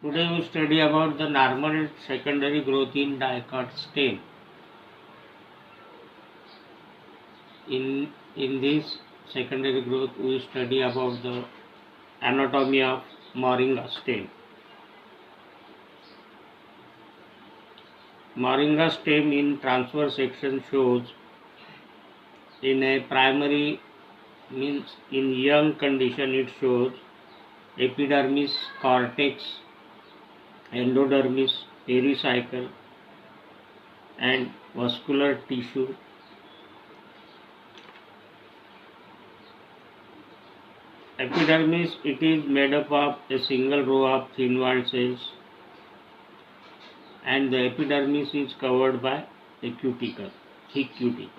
Today we study about the normal secondary growth in dicot stem. In this secondary growth we study about the anatomy of moringa stem. Moringa stem in transverse section shows in a primary means in young condition it shows epidermis, cortex, endodermis, pericycle and vascular tissue. Epidermis, it is made up of a single row of thin walled cells and the epidermis is covered by a cuticle, thick cuticle.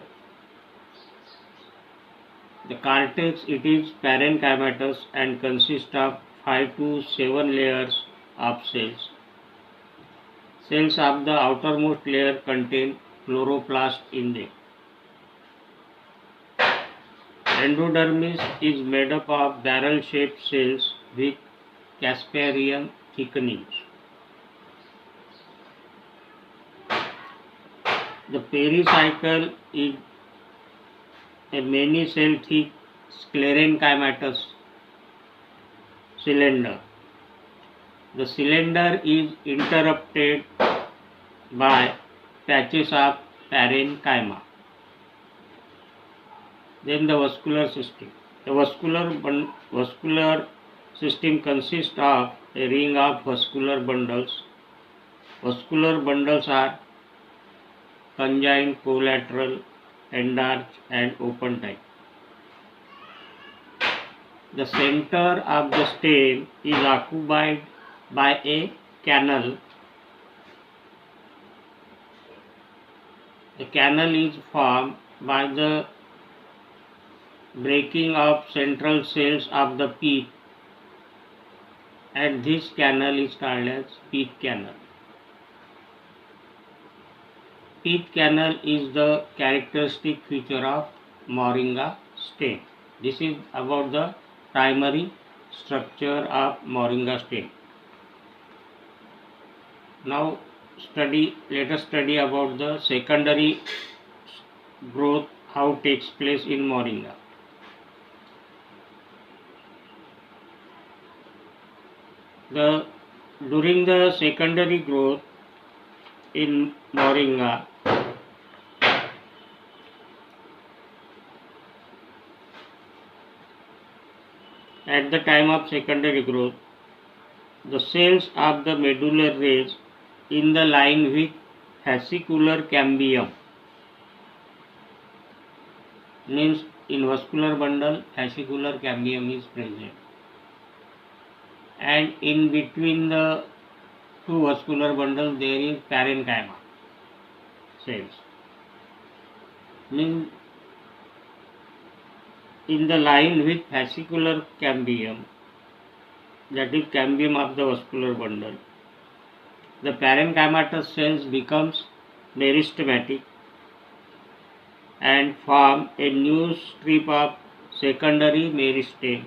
The cortex, it is parenchymatous and consists of 5 to 7 layers of cells. Cells of the outermost layer contain chloroplast in them. Endodermis is made up of barrel-shaped cells with Casparian thickenings. The pericycle is a many-cell thick sclerenchymatous cylinder. The cylinder is interrupted by patches of parenchyma. Then the vascular system. The vascular system consists of a ring of vascular bundles. Vascular bundles are conjoined, collateral, endarch and open type. The center of the stem is occupied by a canal. The canal is formed by the breaking of central cells of the pith, and this canal is called as pith canal. Pith canal is the characteristic feature of moringa stem. This is about the primary structure of moringa stem. Now let us study about the secondary growth, how takes place in moringa. During the secondary growth in moringa, at the time of secondary growth, the cells of the medullary rays in the line with fascicular cambium, means in vascular bundle fascicular cambium is present, and in between the two vascular bundles there is parenchyma cells, means in the line with fascicular cambium, that is cambium of the vascular bundle, the parenchymatous cells becomes meristematic and form a new strip of secondary meristem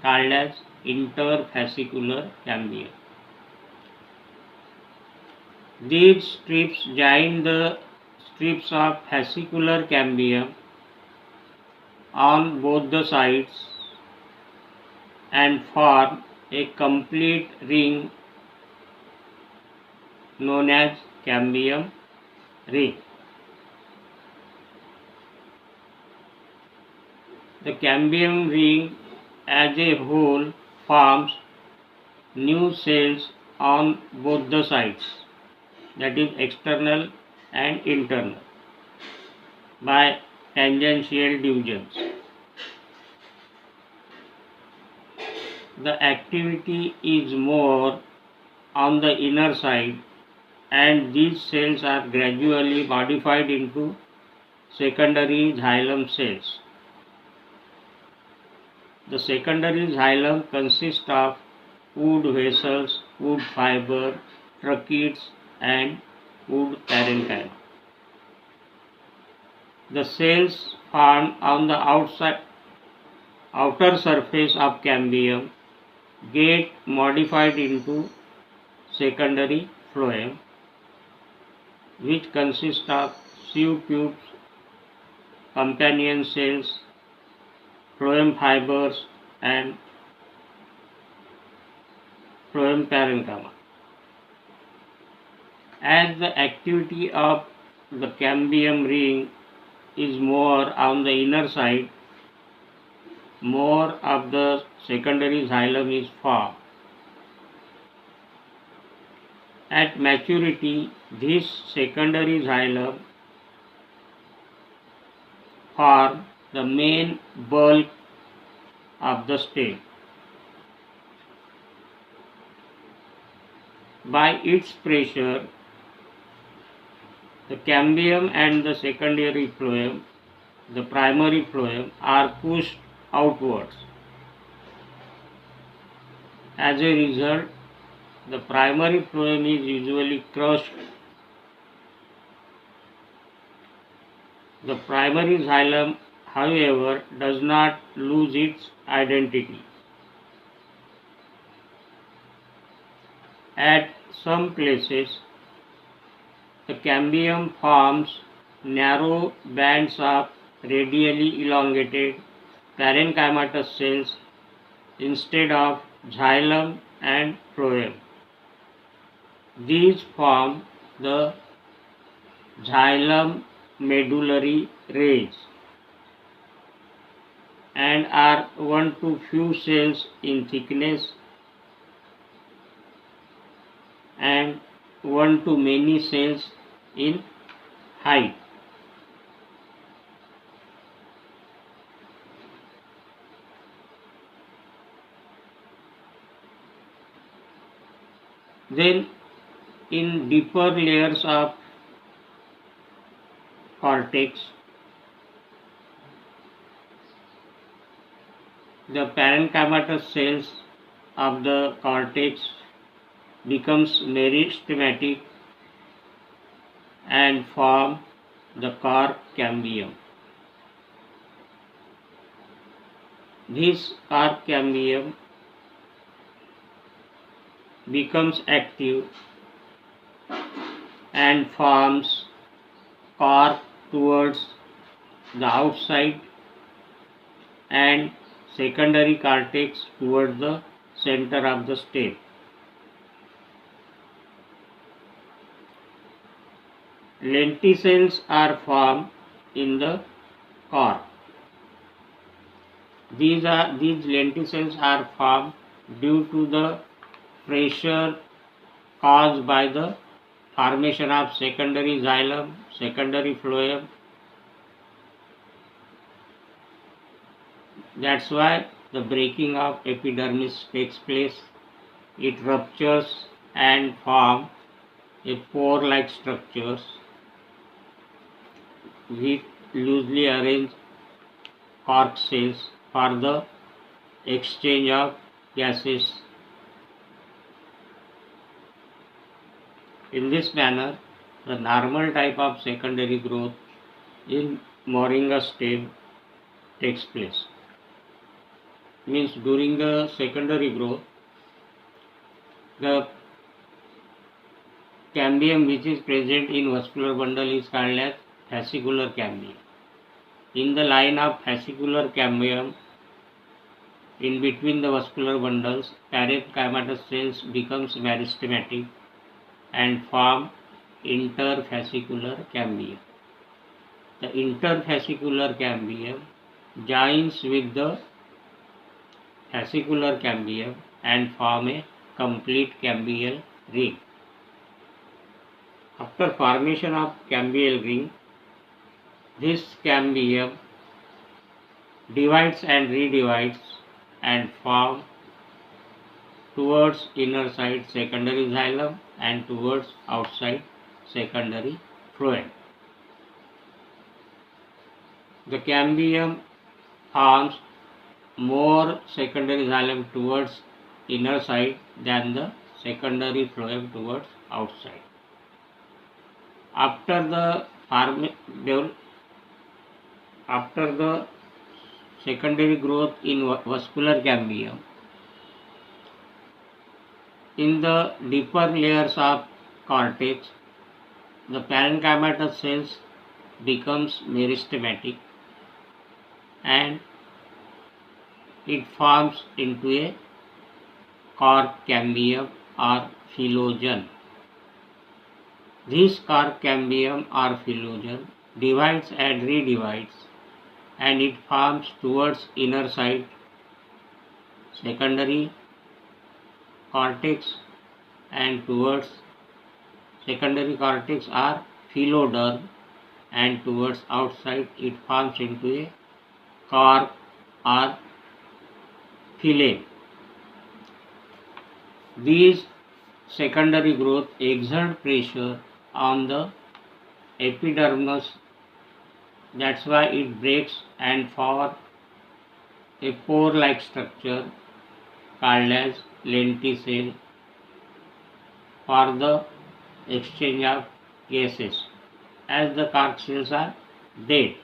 called as interfascicular cambium. These strips join the strips of fascicular cambium on both the sides and form a complete ring known as cambium ring. The cambium ring as a whole forms new cells on both the sides, that is external and internal, by tangential divisions. The activity is more on the inner side and these cells are gradually modified into secondary xylem cells. The secondary xylem consists of wood vessels, wood fiber, tracheids and wood parenchyma. The cells found on the outer surface of cambium get modified into secondary phloem, which consists of sieve tubes, companion cells, phloem fibers, and phloem parenchyma. As the activity of the cambium ring is more on the inner side, more of the secondary xylem is formed. At maturity, this secondary xylem form the main bulk of the stem. By its pressure, the cambium and the secondary phloem, the primary phloem, are pushed outwards. As a result, the primary phloem is usually crushed. The primary xylem, however, does not lose its identity. At some places, the cambium forms narrow bands of radially elongated parenchymatous cells instead of xylem and phloem. These form the xylem medullary rays and are 1 to few cells in thickness and 1 to many cells in height. Then in deeper layers of cortex, the parenchymatous cells of the cortex becomes meristematic and form the cork cambium. This cork cambium becomes active and forms cork towards the outside and secondary cortex towards the center of the stem. Lenticels are formed in the cork. These lenticels are formed due to the pressure caused by the formation of secondary xylem, secondary phloem. That's why the breaking of epidermis takes place. It ruptures and forms a pore-like structures with loosely arranged cork cells for the exchange of gases. In this manner, the normal type of secondary growth in moringa stem takes place. Means during the secondary growth, the cambium which is present in vascular bundle is called as fascicular cambium. In the line of fascicular cambium, in between the vascular bundles, parenchymatous cells becomes meristematic and form interfascicular cambium. The interfascicular cambium joins with the fascicular cambium and form a complete cambial ring. After formation of cambial ring, this cambium divides and redivides and form towards inner side secondary xylem and towards outside secondary phloem. The cambium forms more secondary xylem towards inner side than the secondary phloem towards outside. After the secondary growth in vascular cambium, In the deeper layers of cortex, the parenchymatous cells becomes meristematic and it forms into a cork cambium or phyllogen. This cork cambium or phyllogen divides and redivides and it forms towards inner side secondary cortex and towards secondary cortex are phylloderm and towards outside it forms into a cork or phylem. These secondary growth exert pressure on the epidermis, that's why it breaks and forms a pore-like structure called as lenticule for the exchange of gases as the cork cells are dead.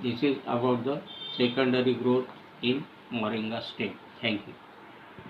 This is about the secondary growth in moringa stem. Thank you.